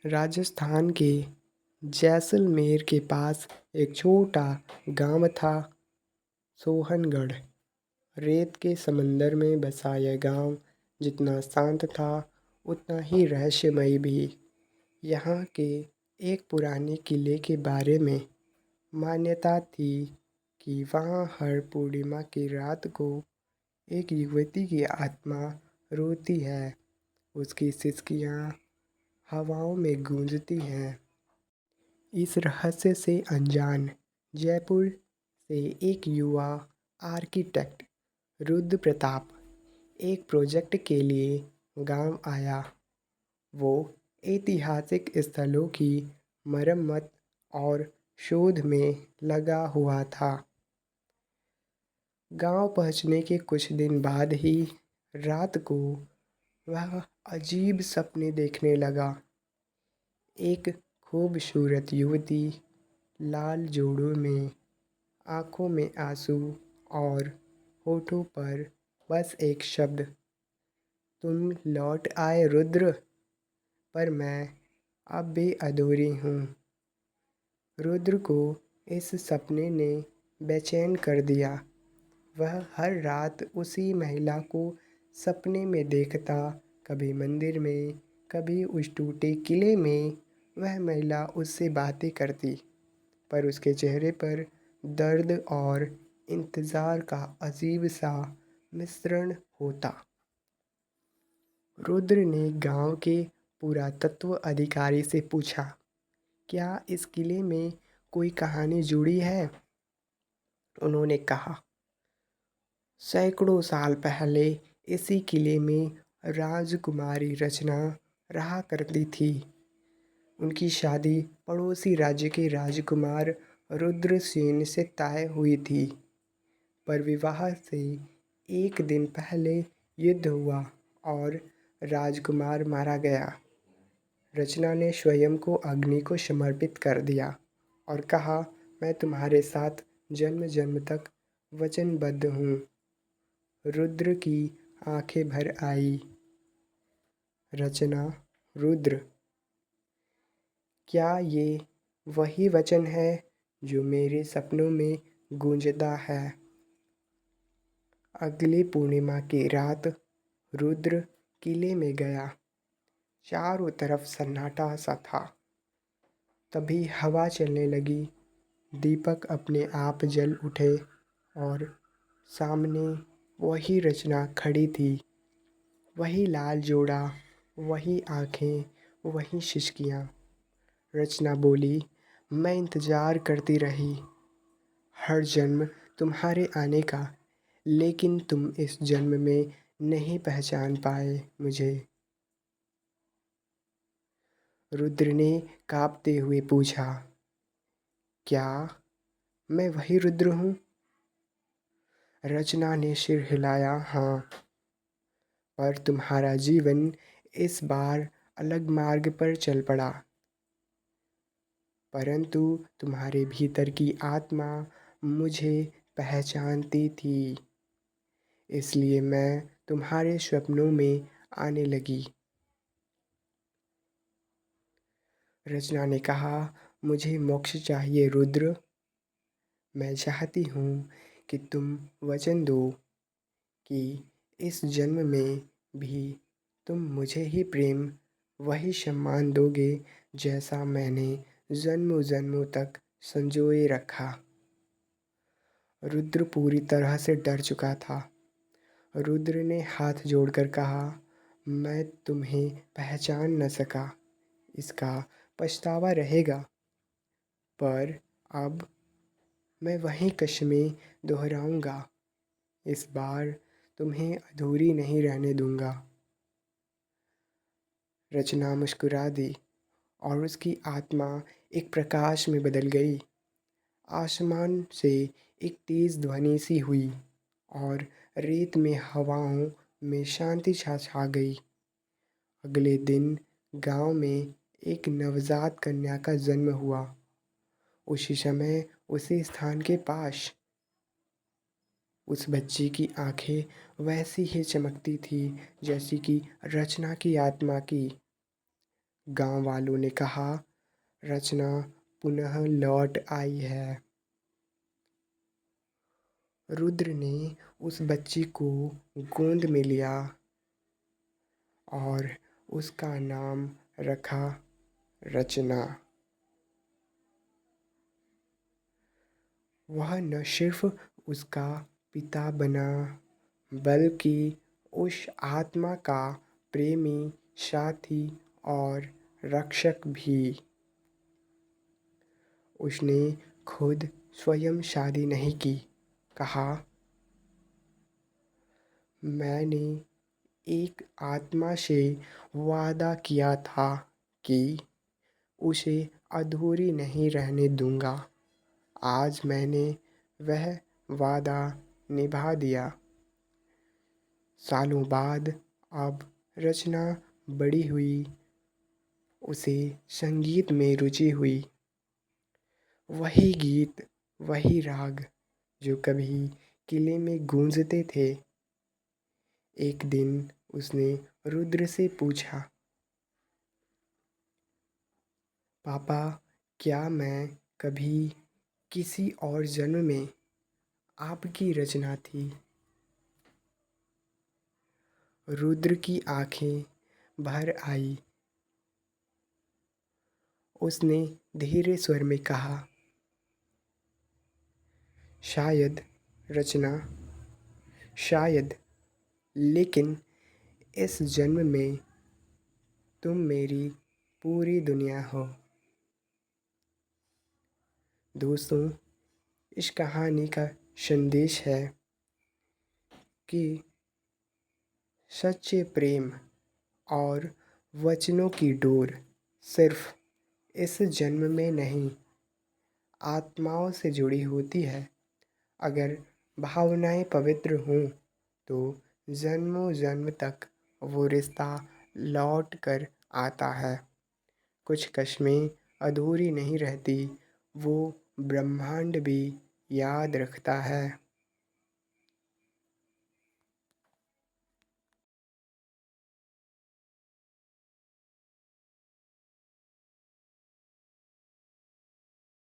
राजस्थान के जैसलमेर के पास एक छोटा गांव था, सोहनगढ़। रेत के समंदर में बसा यह गांव जितना शांत था, उतना ही रहस्यमयी भी। यहाँ के एक पुराने किले के बारे में मान्यता थी कि वहाँ हर पूर्णिमा की रात को एक युवती की आत्मा रोती है। उसकी सिसकियाँ हवाओं में गूंजती हैं। इस रहस्य से अनजान जयपुर से एक युवा आर्किटेक्ट रुद्र प्रताप एक प्रोजेक्ट के लिए गांव आया। वो ऐतिहासिक स्थलों की मरम्मत और शोध में लगा हुआ था। गांव पहुंचने के कुछ दिन बाद ही रात को वह अजीब सपने देखने लगा। एक खूबसूरत युवती, लाल जोड़ों में, आंखों में आंसू और होठों पर बस एक शब्द, तुम लौट आए रुद्र। पर मैं अब भी अधूरी हूँ। रुद्र को इस सपने ने बेचैन कर दिया। वह हर रात उसी महिला को सपने में देखता, कभी मंदिर में, कभी उस टूटे किले में। वह महिला उससे बातें करती, पर उसके चेहरे पर दर्द और इंतज़ार का अजीब सा मिश्रण होता। रुद्र ने गांव के पुरातत्व अधिकारी से पूछा, क्या इस किले में कोई कहानी जुड़ी है? उन्होंने कहा, सैकड़ों साल पहले इसी किले में राजकुमारी रचना रहा करती थी। उनकी शादी पड़ोसी राज्य के राजकुमार रुद्रसेन से तय हुई थी, पर विवाह से एक दिन पहले युद्ध हुआ और राजकुमार मारा गया। रचना ने स्वयं को अग्नि को समर्पित कर दिया और कहा, मैं तुम्हारे साथ जन्म जन्म तक वचनबद्ध हूँ। रुद्र की आंखें भर आई। रचना, रुद्र, क्या ये वही वचन है जो मेरे सपनों में गूंजता है? अगली पूर्णिमा की रात रुद्र किले में गया। चारों तरफ सन्नाटा सा था। तभी हवा चलने लगी, दीपक अपने आप जल उठे और सामने वही रचना खड़ी थी। वही लाल जोड़ा, वही आँखें, वही सिसकियाँ। रचना बोली, मैं इंतज़ार करती रही हर जन्म तुम्हारे आने का, लेकिन तुम इस जन्म में नहीं पहचान पाए मुझे। रुद्र ने काँपते हुए पूछा, क्या मैं वही रुद्र हूँ? रचना ने सिर हिलाया, हाँ, पर तुम्हारा जीवन इस बार अलग मार्ग पर चल पड़ा। परंतु तुम्हारे भीतर की आत्मा मुझे पहचानती थी, इसलिए मैं तुम्हारे स्वप्नों में आने लगी। रचना ने कहा, मुझे मोक्ष चाहिए रुद्र। मैं चाहती हूँ कि तुम वचन दो कि इस जन्म में भी तुम मुझे ही प्रेम, वही सम्मान दोगे जैसा मैंने जन्मों जन्मों तक संजोए रखा। रुद्र पूरी तरह से डर चुका था। रुद्र ने हाथ जोड़कर कहा, मैं तुम्हें पहचान न सका, इसका पछतावा रहेगा, पर अब मैं वही कस्में दोहराऊंगा। इस बार तुम्हें अधूरी नहीं रहने दूंगा। रचना मुस्कुरा दी और उसकी आत्मा एक प्रकाश में बदल गई। आसमान से एक तेज ध्वनि सी हुई और रेत में हवाओं में शांति छा गई। अगले दिन गांव में एक नवजात कन्या का जन्म हुआ। उसी समय, उसी स्थान के पास। उस बच्ची की आंखें वैसी ही चमकती थी जैसी कि रचना की आत्मा की। गांव वालों ने कहा, रचना पुनः लौट आई है। रुद्र ने उस बच्ची को गोद में लिया और उसका नाम रखा रचना। वह न सिर्फ उसका पिता बना, बल्कि उस आत्मा का प्रेमी, साथी और रक्षक भी। उसने खुद स्वयं शादी नहीं की। कहा, मैंने एक आत्मा से वादा किया था कि उसे अधूरी नहीं रहने दूंगा। आज मैंने वह वादा निभा दिया। सालों बाद अब रचना बड़ी हुई, उसे संगीत में रुचि हुई। वही गीत, वही राग जो कभी किले में गूंजते थे। एक दिन उसने रुद्र से पूछा, पापा, क्या मैं कभी किसी और जन्म में आपकी रचना थी? रुद्र की आंखें भर आई। उसने धीरे स्वर में कहा, शायद रचना, शायद, लेकिन इस जन्म में तुम मेरी पूरी दुनिया हो। दोस्तों, इस कहानी का संदेश है कि सच्चे प्रेम और वचनों की डोर सिर्फ इस जन्म में नहीं, आत्माओं से जुड़ी होती है। अगर भावनाएं पवित्र हों तो जन्मों जन्म तक वो रिश्ता लौट कर आता है। कुछ कस्में अधूरी नहीं रहती, वो ब्रह्मांड भी याद रखता है।